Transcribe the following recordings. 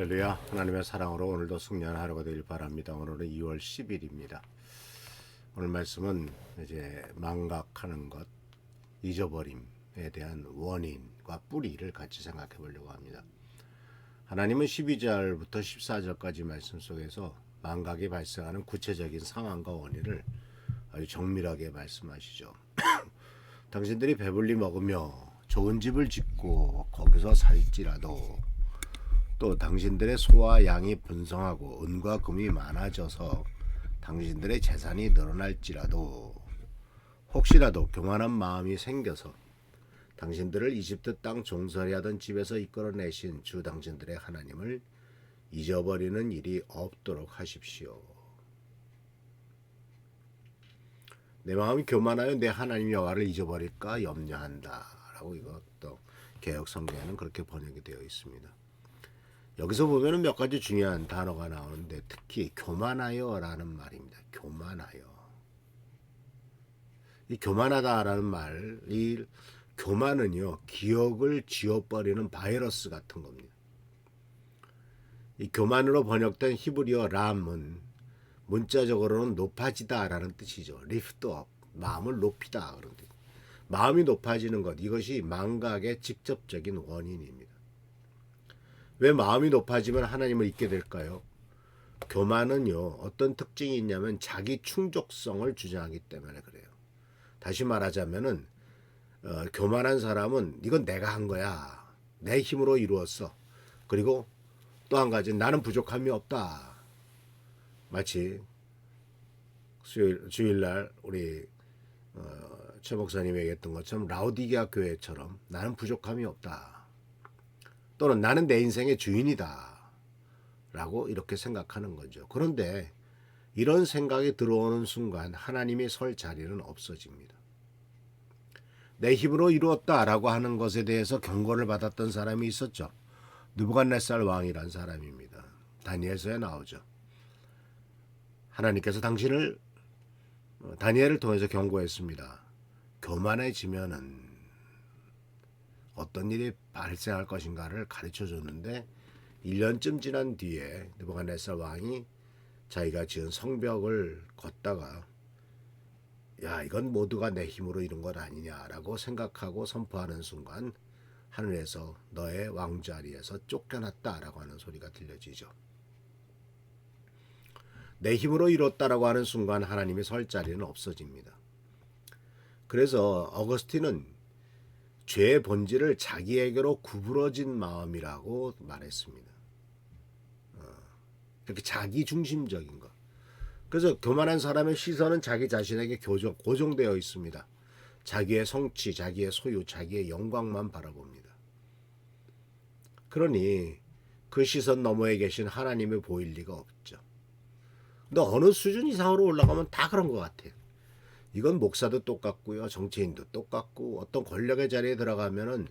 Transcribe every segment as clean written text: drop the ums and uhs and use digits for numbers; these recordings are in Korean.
할렐루야. 하나님의 사랑으로 오늘도 승리하는 하루가 되길 바랍니다. 오늘은 2월 10일입니다. 오늘 말씀은 이제 망각하는 것, 잊어버림에 대한 원인과 뿌리를 같이 생각해 보려고 합니다. 하나님은 12절부터 14절까지 말씀 속에서 망각이 발생하는 구체적인 상황과 원인을 아주 정밀하게 말씀하시죠. 당신들이 배불리 먹으며 좋은 집을 짓고 거기서 살지라도 또 당신들의 소와 양이 번성하고 은과 금이 많아져서 당신들의 재산이 늘어날지라도 혹시라도 교만한 마음이 생겨서 당신들을 이집트 땅 종살이 하던 집에서 이끌어내신 주 당신들의 하나님을 잊어버리는 일이 없도록 하십시오. 내 마음이 교만하여 내 하나님 여호와를 잊어버릴까 염려한다 라고 이것도 개역 성경에는 그렇게 번역이 되어 있습니다. 여기서 보면은 몇 가지 중요한 단어가 나오는데 특히 교만하여라는 말입니다. 교만하여. 이 교만하다라는 말, 이 교만은요 기억을 지워버리는 바이러스 같은 겁니다. 이 교만으로 번역된 히브리어 람은 문자적으로는 높아지다라는 뜻이죠. lift up, 마음을 높이다 그런 뜻. 마음이 높아지는 것, 이것이 망각의 직접적인 원인입니다. 왜 마음이 높아지면 하나님을 잊게 될까요? 교만은요 어떤 특징이 있냐면 자기 충족성을 주장하기 때문에 그래요. 다시 말하자면은 교만한 사람은 이건 내가 한 거야, 내 힘으로 이루었어. 그리고 또 한 가지, 나는 부족함이 없다. 마치 주일날 우리 최 목사님이 얘기했던 것처럼 라오디게아 교회처럼 나는 부족함이 없다. 또는 나는 내 인생의 주인이다 라고 이렇게 생각하는 거죠. 그런데 이런 생각이 들어오는 순간 하나님이 설 자리는 없어집니다. 내 힘으로 이루었다 라고 하는 것에 대해서 경고를 받았던 사람이 있었죠. 느부갓네살 왕이란 사람입니다. 다니엘서에 나오죠. 하나님께서 당신을 다니엘을 통해서 경고했습니다. 교만해지면은 어떤 일이 발생할 것인가를 가르쳐 줬는데 1년쯤 지난 뒤에 느부갓네살 왕이 자기가 지은 성벽을 걷다가 야, 이건 모두가 내 힘으로 이룬 것 아니냐라고 생각하고 선포하는 순간 하늘에서 너의 왕자리에서 쫓겨났다라고 하는 소리가 들려지죠. 내 힘으로 이뤘다라고 하는 순간 하나님의 설 자리는 없어집니다. 그래서 어거스틴은 죄의 본질을 자기에게로 구부러진 마음이라고 말했습니다. 이렇게 자기 중심적인 것. 그래서 교만한 사람의 시선은 자기 자신에게 고정되어 있습니다. 자기의 성취, 자기의 소유, 자기의 영광만 바라봅니다. 그러니 그 시선 너머에 계신 하나님이 보일 리가 없죠. 근데 어느 수준 이상으로 올라가면 다 그런 것 같아요. 이건 목사도 똑같고요, 정치인도 똑같고, 어떤 권력의 자리에 들어가면은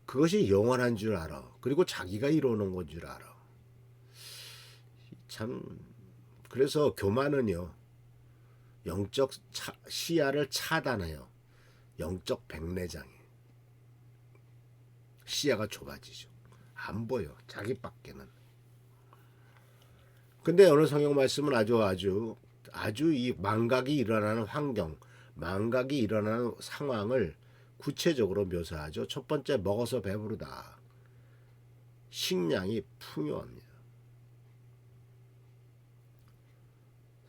그것이 영원한 줄 알아. 그리고 자기가 이루는 건 줄 알아. 참, 그래서 교만은요 영적 시야를 차단해요. 영적 백내장이 시야가 좁아지죠. 안 보여, 자기밖에는. 근데 오늘 성경 말씀은 아주 이 망각이 일어나는 환경, 망각이 일어나는 상황을 구체적으로 묘사하죠. 첫 번째, 먹어서 배부르다. 식량이 풍요합니다.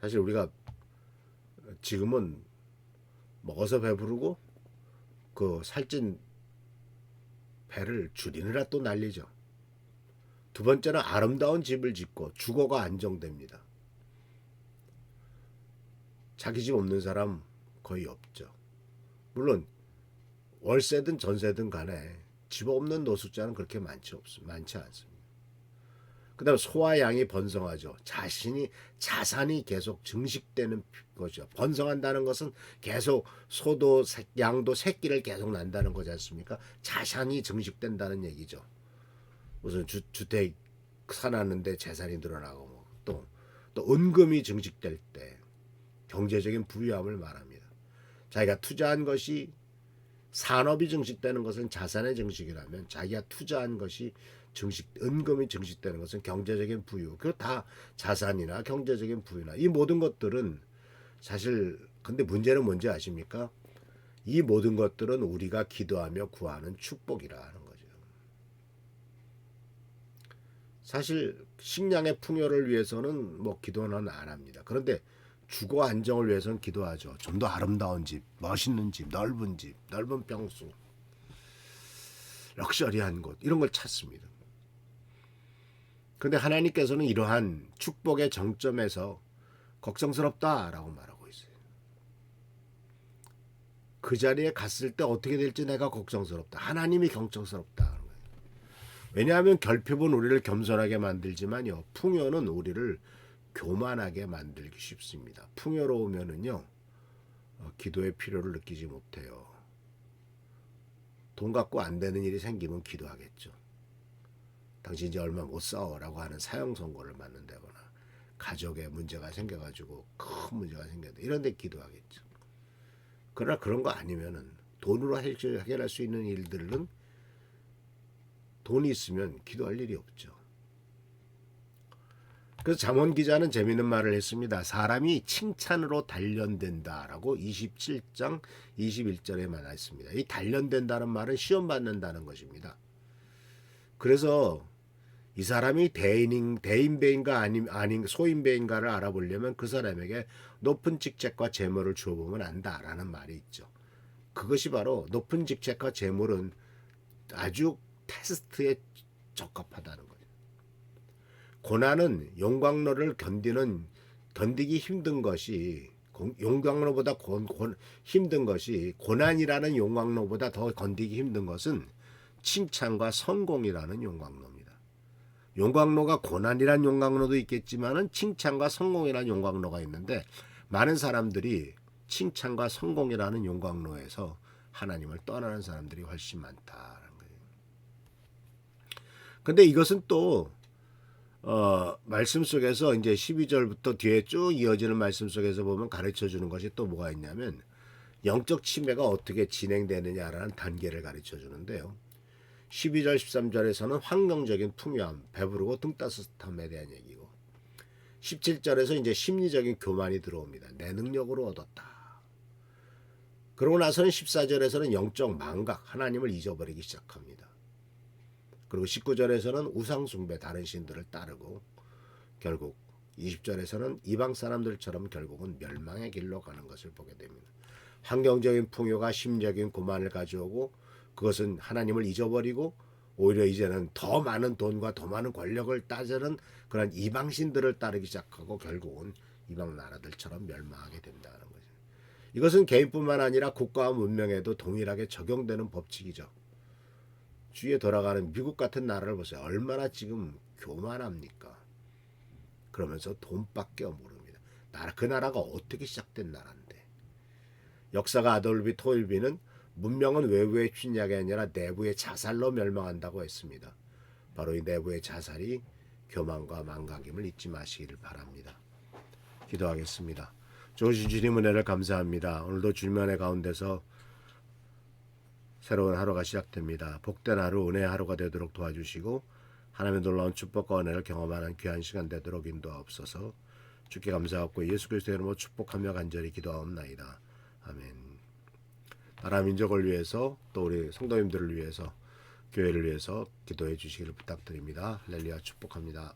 사실 우리가 지금은 먹어서 배부르고 그 살찐 배를 줄이느라 또 난리죠. 두 번째는 아름다운 집을 짓고 주거가 안정됩니다. 자기 집 없는 사람 거의 없죠. 물론 월세든 전세든 간에 집 없는 노숙자는 그렇게 많지 않습니다. 그 다음에 소와 양이 번성하죠. 자산이 계속 증식되는 거죠. 번성한다는 것은 계속 소도 양도 새끼를 계속 난다는 거지 않습니까? 자산이 증식된다는 얘기죠. 무슨 주택 사놨는데 재산이 늘어나고 또 은금이 증식될 때 경제적인 부유함을 말합니다. 자기가 투자한 것이 산업이 증식되는 것은 자산의 증식이라면 자기가 투자한 것이 은금이 증식되는 것은 경제적인 부유, 그거 다 자산이나 경제적인 부유나 이 모든 것들은 사실 근데 문제는 뭔지 아십니까? 이 모든 것들은 우리가 기도하며 구하는 축복이라 하는 거죠. 사실 식량의 풍요를 위해서는 뭐 기도는 안 합니다. 그런데 주거 안정을 위해서는 기도하죠. 좀 더 아름다운 집, 멋있는 집, 넓은 집, 넓은 평수, 럭셔리한 곳 이런 걸 찾습니다. 그런데 하나님께서는 이러한 축복의 정점에서 걱정스럽다라고 말하고 있어요. 그 자리에 갔을 때 어떻게 될지 내가 걱정스럽다. 하나님이 걱정스럽다. 왜냐하면 결핍은 우리를 겸손하게 만들지만요. 풍요는 우리를 교만하게 만들기 쉽습니다. 풍요로우면은요. 기도의 필요를 느끼지 못해요. 돈 갖고 안 되는 일이 생기면 기도하겠죠. 당신 이제 얼마 못 싸워라고 하는 사형 선고를 받는다거나 가족에 문제가 생겨가지고 큰 문제가 생겼다. 이런 데 기도하겠죠. 그러나 그런 거 아니면은 돈으로 해결할 수 있는 일들은 돈이 있으면 기도할 일이 없죠. 그래서 잠언 기자는 재미있는 말을 했습니다. 사람이 칭찬으로 단련된다라고 27장 21절에 말했습니다. 이 단련된다는 말은 시험 받는다는 것입니다. 그래서 이 사람이 대인배인가 아닌 소인배인가를 알아보려면 그 사람에게 높은 직책과 재물을 주어보면 안다라는 말이 있죠. 그것이 바로 높은 직책과 재물은 아주 테스트에 적합하다는 거죠. 고난은 용광로를 견디기 힘든 것이 용광로보다 힘든 것이 고난이라는 용광로보다 더 견디기 힘든 것은 칭찬과 성공이라는 용광로입니다. 용광로가 고난이란 용광로도 있겠지만은 칭찬과 성공이라는 용광로가 있는데 많은 사람들이 칭찬과 성공이라는 용광로에서 하나님을 떠나는 사람들이 훨씬 많다는 거예요. 근데 이것은 또 말씀 속에서 이제 12절부터 뒤에 쭉 이어지는 말씀 속에서 보면 가르쳐 주는 것이 또 뭐가 있냐면 영적 치매가 어떻게 진행되느냐라는 단계를 가르쳐 주는데요. 12절 13절에서는 환경적인 풍요함, 배부르고 등 따뜻함에 대한 얘기고 17절에서 이제 심리적인 교만이 들어옵니다. 내 능력으로 얻었다. 그러고 나서는 14절에서는 영적 망각, 하나님을 잊어버리기 시작합니다. 그리고 19절에서는 우상 숭배, 다른 신들을 따르고 결국 20절에서는 이방 사람들처럼 결국은 멸망의 길로 가는 것을 보게 됩니다. 환경적인 풍요가 심적인 고만을 가져오고 그것은 하나님을 잊어버리고 오히려 이제는 더 많은 돈과 더 많은 권력을 따르는 그런 이방신들을 따르기 시작하고 결국은 이방 나라들처럼 멸망하게 된다는 거죠. 이것은 개인뿐만 아니라 국가와 문명에도 동일하게 적용되는 법칙이죠. 주위에 돌아가는 미국 같은 나라를 보세요. 얼마나 지금 교만합니까? 그러면서 돈밖에 모릅니다. 그 나라가 어떻게 시작된 나라인데. 역사가 아돌비 토일비는 문명은 외부의 침략이 아니라 내부의 자살로 멸망한다고 했습니다. 바로 이 내부의 자살이 교만과 망각임을 잊지 마시기를 바랍니다. 기도하겠습니다. 좋으신 주님 은혜를 감사합니다. 오늘도 주님의 가운데서 새로운 하루가 시작됩니다. 복된 하루, 은혜의 하루가 되도록 도와주시고 하나님의 놀라운 축복과 은혜를 경험하는 귀한 시간 되도록 인도하옵소서. 주께 감사하고 예수 그리스도의 이름으로 축복하며 간절히 기도하옵나이다. 아멘. 나라 민족을 위해서 또 우리 성도님들을 위해서 교회를 위해서 기도해 주시기를 부탁드립니다. 할렐루야 축복합니다.